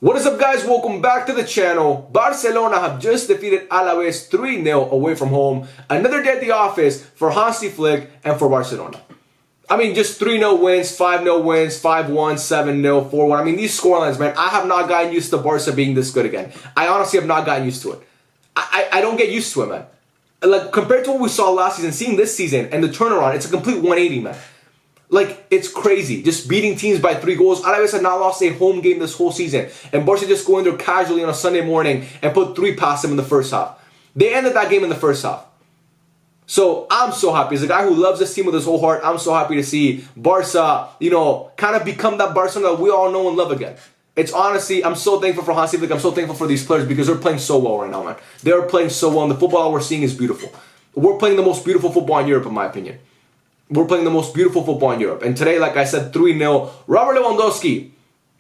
What is up, guys? Welcome back to the channel. Barcelona have just defeated Alave 3-0 away from home. Another day at the office for Hansi Flick and for Barcelona. I mean, just 3-0 wins, 5-0 wins, 5-1, 7-0, 4-1. I mean, these scorelines, man, I have not gotten used to Barca being this good again. I honestly have not gotten used to it. I don't get used to it, man. Like, compared to what we saw last season, seeing this season and the turnaround, it's a complete 180, man. Like, it's crazy. Just beating teams by 3 goals. Alave had not lost a home game this whole season. And Barca just go in there casually on a Sunday morning and put 3 past them in the first half. They ended that game in the first half. So, I'm so happy. As a guy who loves this team with his whole heart, I'm so happy to see Barca, kind of become that Barcelona that we all know and love again. It's honestly, I'm so thankful for Hansi Flick. I'm so thankful for these players because they're playing so well right now, man. They're playing so well, and the football we're seeing is beautiful. We're playing the most beautiful football in Europe, in my opinion. We're playing the most beautiful football in Europe. And today, like I said, 3-0. Robert Lewandowski,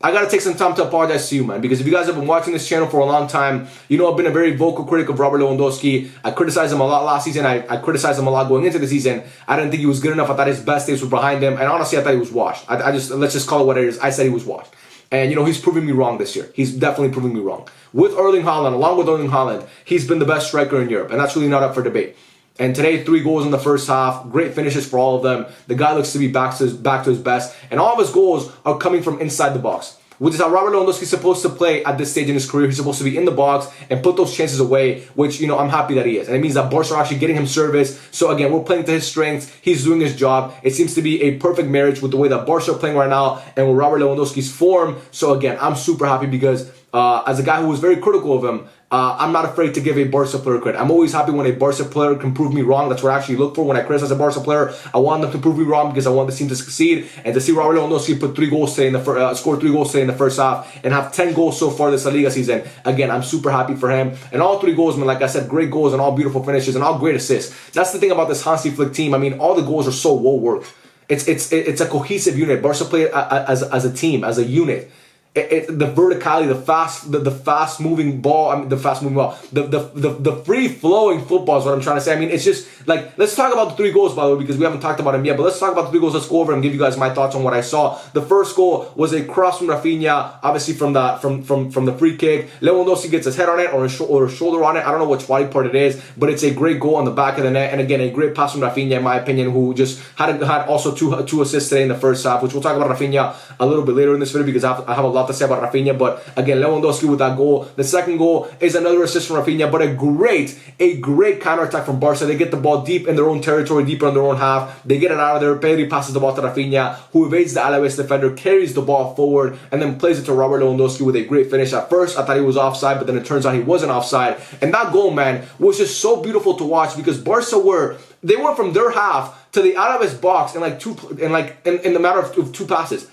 I got to take some time to apologize to you, man. Because if you guys have been watching this channel for a long time, you know I've been a very vocal critic of Robert Lewandowski. I criticized him a lot last season. I criticized him a lot going into the season. I didn't think he was good enough. I thought his best days were behind him. And honestly, I thought he was washed. Let's just call it what it is. I said he was washed. And, he's proving me wrong this year. He's definitely proving me wrong. With Erling Haaland, along with Erling Haaland, he's been the best striker in Europe. And that's really not up for debate. And today, 3 goals in the first half. Great finishes for all of them. The guy looks to be back to his best. And all of his goals are coming from inside the box, which is how Robert Lewandowski is supposed to play at this stage in his career. He's supposed to be in the box and put those chances away, which, I'm happy that he is. And it means that Barca are actually getting him service. So again, we're playing to his strengths. He's doing his job. It seems to be a perfect marriage with the way that Barca are playing right now and with Robert Lewandowski's form. So again, I'm super happy because as a guy who was very critical of him, I'm not afraid to give a Barca player credit. I'm always happy when a Barca player can prove me wrong. That's what I actually look for when I criticize a Barca player. I want them to prove me wrong because I want the team to succeed. And to see Robert Lewandowski put 3 goals today score 3 goals today in the first half and have 10 goals so far this La Liga season, again, I'm super happy for him. And all 3 goals, man, like I said, great goals and all beautiful finishes and all great assists. That's the thing about this Hansi Flick team. I mean, all the goals are so well worked. It's a cohesive unit. Barca play as a team, as a unit. The verticality, the fast moving ball. I mean, the free flowing football is what I'm trying to say. I mean, it's just like, let's talk about the 3 goals, by the way, because we haven't talked about them yet. But let's talk about the 3 goals. Let's go over and give you guys my thoughts on what I saw. The first goal was a cross from Raphinha, obviously from the free kick. Lewandowski gets his head on it or his shoulder on it. I don't know which body part it is, but it's a great goal on the back of the net. And again, a great pass from Raphinha, in my opinion, who just had also two assists today in the first half, which we'll talk about Raphinha a little bit later in this video because I have a lot to say about Raphinha. But again, Lewandowski with that goal. The second goal is another assist from Raphinha, but a great counterattack from Barca. They get the ball deep in their own territory, deeper in their own half. They get it out of there. Pedri passes the ball to Raphinha, who evades the Alaves defender, carries the ball forward, and then plays it to Robert Lewandowski with a great finish. At first, I thought he was offside, but then it turns out he wasn't offside. And that goal, man, was just so beautiful to watch because Barca went from their half to the Alaves box in in the matter of 2 passes.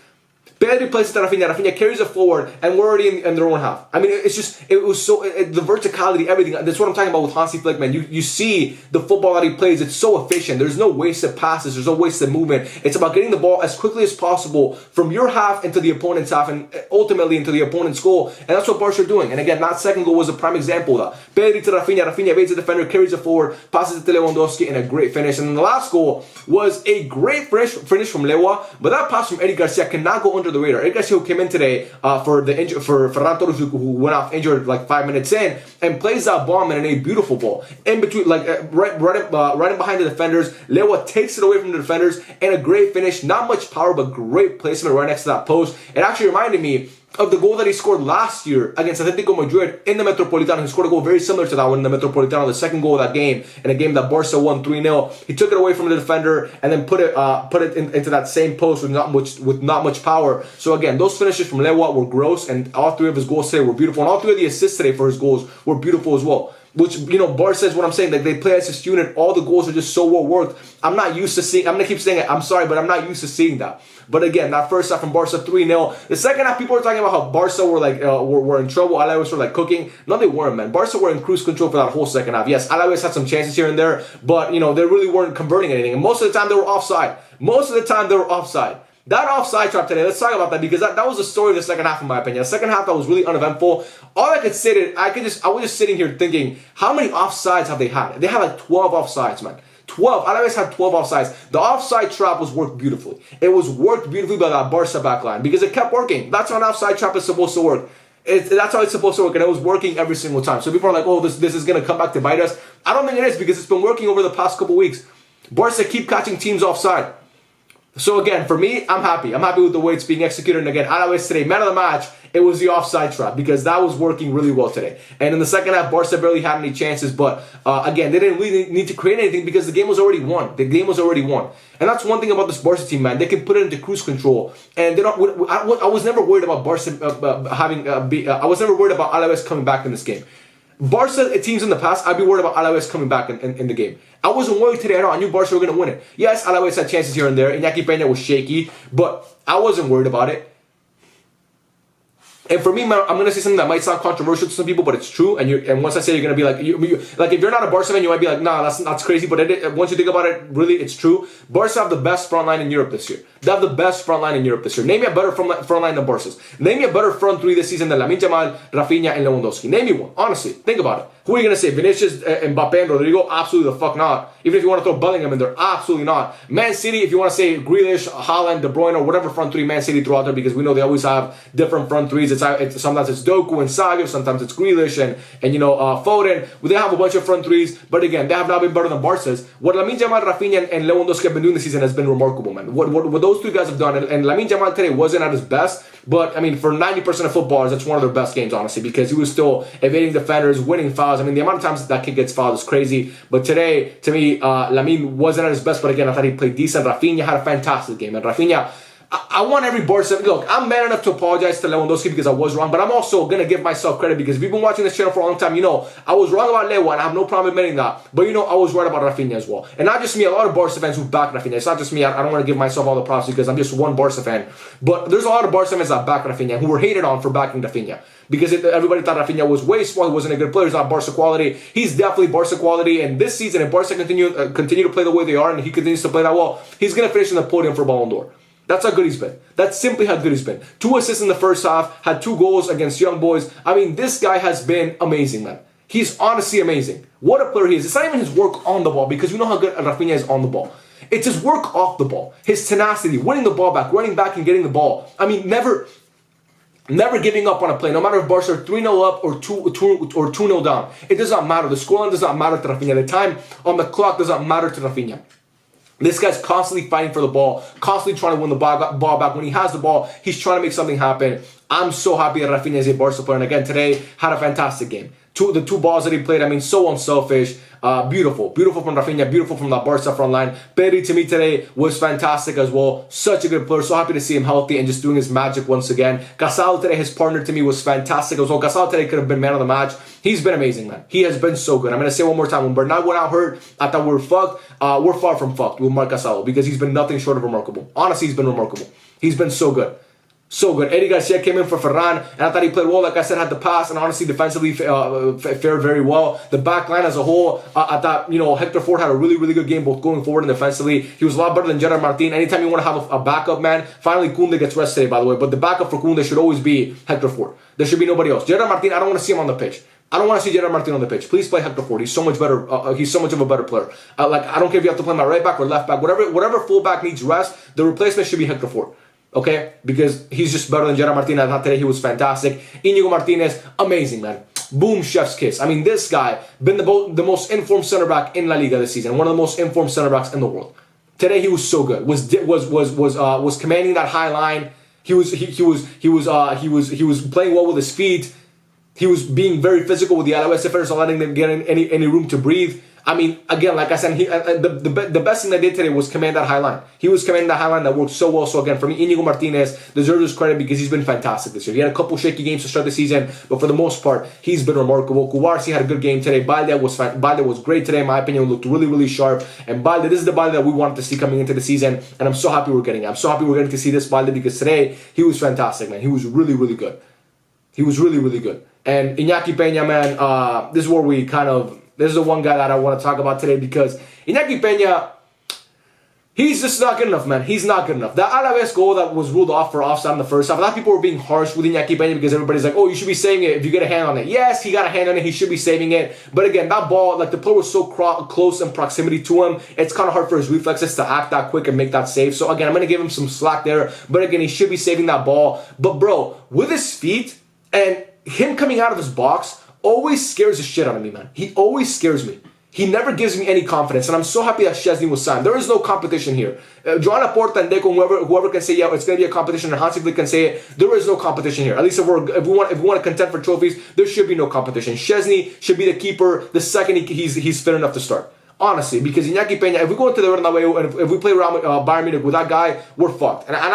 Pedri plays it to Raphinha. Raphinha carries it forward, and we're already in their own half. I mean, the verticality, everything. That's what I'm talking about with Hansi Flick, man. You see the football that he plays. It's so efficient. There's no wasted passes. There's no wasted movement. It's about getting the ball as quickly as possible from your half into the opponent's half and ultimately into the opponent's goal. And that's what Barca are doing. And again, that second goal was a prime example of that. Pedri to Raphinha. Raphinha evades the defender, carries it forward, passes it to Lewandowski, and a great finish. And then the last goal was a great finish from Lewa, but that pass from Eddie Garcia cannot go under the radar. Eddie Garcia, who came in today for Ferran Torres, who went off injured like 5 minutes in, and plays that bomb in a beautiful ball in between, right in behind the defenders. Lewa takes it away from the defenders and a great finish. Not much power, but great placement right next to that post. It actually reminded me of the goal that he scored last year against Atletico Madrid in the Metropolitano. He scored a goal very similar to that one in the Metropolitano, the second goal of that game, in a game that Barca won 3-0. He took it away from the defender and then put it into that same post with not much power. So again, those finishes from Lewa were gross, and all 3 of his goals today were beautiful, and all 3 of the assists today for his goals were beautiful as well. Which, Barca says what I'm saying, like they play as this unit. All the goals are just so well worked. I'm not used to seeing, I'm going to keep saying it, I'm sorry, but I'm not used to seeing that. But again, that first half from Barca, 3-0. The second half, people were talking about how Barca were were in trouble. Alaves were cooking. No, they weren't, man. Barca were in cruise control for that whole second half. Yes, Alaves had some chances here and there, but, they really weren't converting anything. And most of the time, they were offside. That offside trap today, let's talk about that because that was the story of the second half, in my opinion. The second half that was really uneventful. All I could say is I was just sitting here thinking, how many offsides have they had? They had like 12 offsides, man. 12. Alave had 12 offsides. The offside trap was worked beautifully. It was worked beautifully by that Barca backline because it kept working. That's how an offside trap is supposed to work. That's how it's supposed to work, and it was working every single time. So people are like, oh, this is going to come back to bite us. I don't think it is, because it's been working over the past couple weeks. Barca keep catching teams offside. So again, for me, I'm happy. I'm happy with the way it's being executed. And again, Alave today, man of the match, it was the offside trap, because that was working really well today. And in the second half, Barca barely had any chances. But again, they didn't really need to create anything, because the game was already won. The game was already won. And that's one thing about this Barca team, man. They can put it into cruise control. And they don't. I was never worried about Barca I was never worried about Alaves coming back in this game. Barca teams in the past, I'd be worried about Alaves coming back in the game. I wasn't worried today at all. I knew Barca were going to win it. Yes, Alaves had chances here and there. Iñaki Peña was shaky, but I wasn't worried about it. And for me, man, I'm going to say something that might sound controversial to some people, but it's true. And once I say, you're going to be like, like if you're not a Barca fan, you might be like, nah, that's crazy. But once you think about it, really, it's true. Barca have the best front line in Europe this year. They have the best front line in Europe this year. Name me a better front line than Barca's. Name me a better front three this season than Lamine Yamal, Raphinha, and Lewandowski. Name me one. Honestly, think about it. Who are you going to say? Vinicius, Mbappe, and Rodrigo? Absolutely the fuck not. Even if you want to throw Bellingham in there, absolutely not. Man City, if you want to say Grealish, Haaland, De Bruyne, or whatever front three Man City throw out there, because we know they always have different front threes. Sometimes it's Doku and Savio, sometimes it's Grealish and Foden. They have a bunch of front threes, but again, they have not been better than Barca's. What Lamine Yamal, Raphinha, and Lewandowski have been doing this season has been remarkable, man. What those two guys have done, and Lamine Yamal today wasn't at his best, but I mean, for 90% of footballers, that's one of their best games, honestly, because he was still evading defenders, winning fouls. I mean, the amount of times that kid gets fouled is crazy. But today, to me, Lamine wasn't at his best, but again, I thought he played decent. Raphinha had a fantastic game, and Raphinha, I want every Barca. Look, I'm man enough to apologize to Lewandowski because I was wrong, but I'm also going to give myself credit, because if you've been watching this channel for a long time, you know I was wrong about Lewa, and I have no problem admitting that. But you know I was right about Raphinha as well. And not just me, a lot of Barca fans who back Raphinha. It's not just me. I don't want to give myself all the props because I'm just one Barca fan. But there's a lot of Barca fans that back Raphinha who were hated on for backing Raphinha. Because everybody thought Raphinha was way small, he wasn't a good player, he's not Barca quality. He's definitely Barca quality, and this season, if Barca continue to play the way they are, and he continues to play that well, he's going to finish in the podium for Ballon d'Or. That's how good he's been. That's simply how good he's been. 2 assists in the first half, had 2 goals against Young Boys. I mean, this guy has been amazing, man. He's honestly amazing. What a player he is. It's not even his work on the ball, because we know how good Raphinha is on the ball. It's his work off the ball, his tenacity, winning the ball back, running back and getting the ball. I mean, never giving up on a play, no matter if Barca are 3-0 up or 2-0 down. It does not matter. The scoreline does not matter to Raphinha. The time on the clock does not matter to Raphinha. This guy's constantly fighting for the ball, constantly trying to win the ball back. When he has the ball, he's trying to make something happen. I'm so happy that Raphinha is a Barca player. And again, today, had a fantastic game. The two balls that he played, I mean, so unselfish. Beautiful. Beautiful from Raphinha. Beautiful from the Barca front line. Pedri, to me, today was fantastic as well. Such a good player. So happy to see him healthy and just doing his magic once again. Casal today, his partner, to me, was fantastic as well. Casal today could have been man of the match. He's been amazing, man. He has been so good. I'm going to say one more time. When Bernat went out hurt, I thought we were fucked. We're far from fucked with Marc Casal, because he's been nothing short of remarkable. Honestly, he's been remarkable. He's been so good. So good. Eddie Garcia came in for Ferran, and I thought he played well. Like I said, had the pass, and honestly, defensively fared very well. The back line as a whole, I thought, Hector Ford had a really, really good game, both going forward and defensively. He was a lot better than Gerard Martin. Anytime you want to have a backup, man, finally Koundé gets rest today, by the way, but the backup for Koundé should always be Hector Ford. There should be nobody else. Gerard Martin, I don't want to see him on the pitch. I don't want to see Gerard Martin on the pitch. Please play Hector Ford. He's so much better. He's so much of a better player. I don't care if you have to play my right back or left back. Whatever fullback needs rest, the replacement should be Hector Ford. Okay? Because he's just better than Gerard Martin. I thought today he was fantastic. Inigo Martinez, amazing, man. Boom, chef's kiss. I mean, this guy, been the most informed center back in La Liga this season. One of the most informed center backs in the world. Today he was so good. Was commanding that high line. He was playing well with his feet. He was being very physical with the Alave defenders, not letting them get any room to breathe. I mean, again, like I said, the best thing they did today was command that high line. He was commanding that high line that worked so well. So again, for me, Inigo Martinez deserves his credit because he's been fantastic this year. He had a couple shaky games to start the season, but for the most part, he's been remarkable. Kuwarsi had a good game today. Balde was great today, in my opinion. He looked really, really sharp. And Balde, this is the Balde that we wanted to see coming into the season, and I'm so happy we're getting it. I'm so happy we're getting to see this Balde because today, he was fantastic, man. He was really, really good. He was really, really good. And Iñaki Peña, man, this is where we this is the one guy that I want to talk about today because Iñaki Peña, he's just not good enough, man. He's not good enough. That Alaves goal that was ruled off for offside in the first half, a lot of people were being harsh with Iñaki Peña because everybody's like, oh, you should be saving it if you get a hand on it. Yes, he got a hand on it. He should be saving it. But again, that ball, like the player was so close in proximity to him, it's kind of hard for his reflexes to act that quick and make that save. So again, I'm going to give him some slack there. But again, he should be saving that ball. But bro, with his feet, and him coming out of his box always scares the shit out of me, man. He always scares me. He never gives me any confidence, and I'm so happy that Szczesny was signed. There is no competition here. Joan Laporta and Deco, whoever can say, yeah, it's going to be a competition, and Hansi Flick can say it, there is no competition here. At least if we want to contend for trophies, there should be no competition. Szczesny should be the keeper the second he's fit enough to start. Honestly, because Iñaki Peña, if we go into the Bernabeu and if we play Bayern Munich with that guy, we're fucked. And I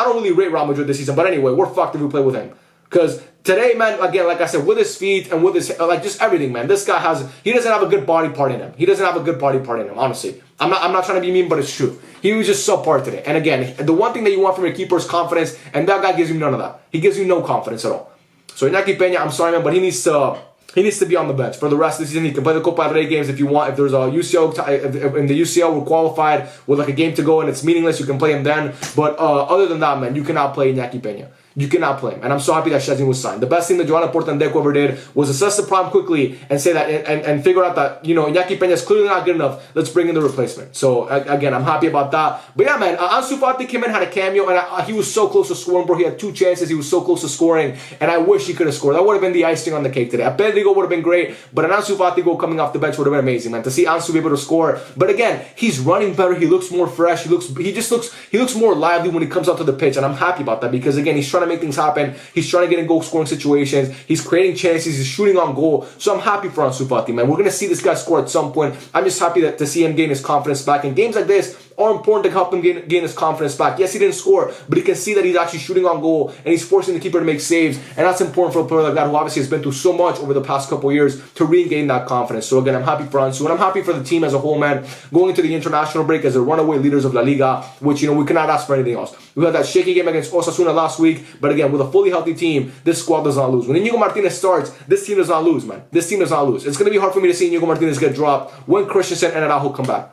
don't really rate Real Madrid this season, but anyway, we're fucked if we play with him. Because today, man, again, like I said, with his feet and with his, like, just everything, man, this guy he doesn't have a good body part in him. He doesn't have a good body part in him, honestly. I'm not trying to be mean, but it's true. He was just subpar today. And again, the one thing that you want from your keeper is confidence, and that guy gives you none of that. He gives you no confidence at all. So Iñaki Peña, I'm sorry, man, but he needs to be on the bench for the rest of the season. He can play the Copa del Rey games if you want. If there's a UCL, in the UCL we're qualified with like a game to go and it's meaningless, you can play him then. But other than that, man, you cannot play Iñaki Peña. You cannot play him. And I'm so happy that Szczesny was signed. The best thing that Joan Laporta and Deco ever did was assess the problem quickly and say that and figure out that, you know, Iñaki Peña is clearly not good enough. Let's bring in the replacement. So, again, I'm happy about that. But yeah, man, Ansu Fati came in, had a cameo, and he was so close to scoring, bro. He had 2 chances. He was so close to scoring, and I wish he could have scored. That would have been the icing on the cake today. A Pedro would have been great, but an Ansu Fati goal coming off the bench would have been amazing, man. To see Ansu be able to score. But again, he's running better. He looks more fresh. He looks more lively when he comes out to the pitch, and I'm happy about that because, again, he's trying to make things happen. He's trying to get in goal-scoring situations. He's creating chances. He's shooting on goal. So I'm happy for Ansu Fati, man. We're going to see this guy score at some point. I'm just happy to see him gain his confidence back. And games like this are important to help him gain his confidence back. Yes, he didn't score, but he can see that he's actually shooting on goal and he's forcing the keeper to make saves. And that's important for a player like that who obviously has been through so much over the past couple of years to regain that confidence. So again, I'm happy for Ansu, and I'm happy for the team as a whole, man. Going into the international break as the runaway leaders of La Liga, which, you know, we cannot ask for anything else. We had that shaky game against Osasuna last week, but again, with a fully healthy team, this squad does not lose. When Inigo Martinez starts, this team does not lose, man. This team does not lose. It's going to be hard for me to see Inigo Martinez get dropped when Christensen and Araujo come back.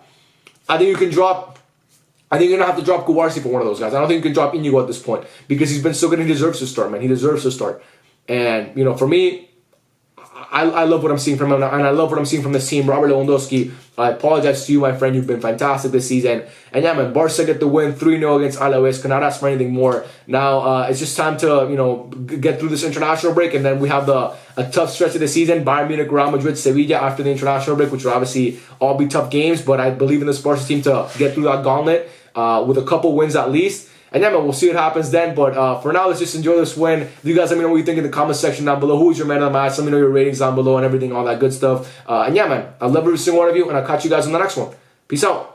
I think you're going to have to drop Kuwarsi for one of those guys. I don't think you can drop Inigo at this point because he's been so good and he deserves to start, man. He deserves to start. And, you know, for me, I love what I'm seeing from him, and I love what I'm seeing from this team. Robert Lewandowski, I apologize to you, my friend. You've been fantastic this season. And yeah, man, Barca get the win 3-0 against Alave. Cannot ask for anything more. Now, it's just time to, you know, get through this international break, and then we have a tough stretch of the season. Bayern Munich, Real Madrid, Sevilla after the international break, which will obviously all be tough games. But I believe in this Barca team to get through that gauntlet with a couple wins at least. And yeah, man, we'll see what happens then. But for now, let's just enjoy this win. You guys let me know what you think in the comment section down below. Who is your man of the match? Let me know your ratings down below and everything, all that good stuff. And yeah, man, I love every single one of you, and I'll catch you guys in the next one. Peace out.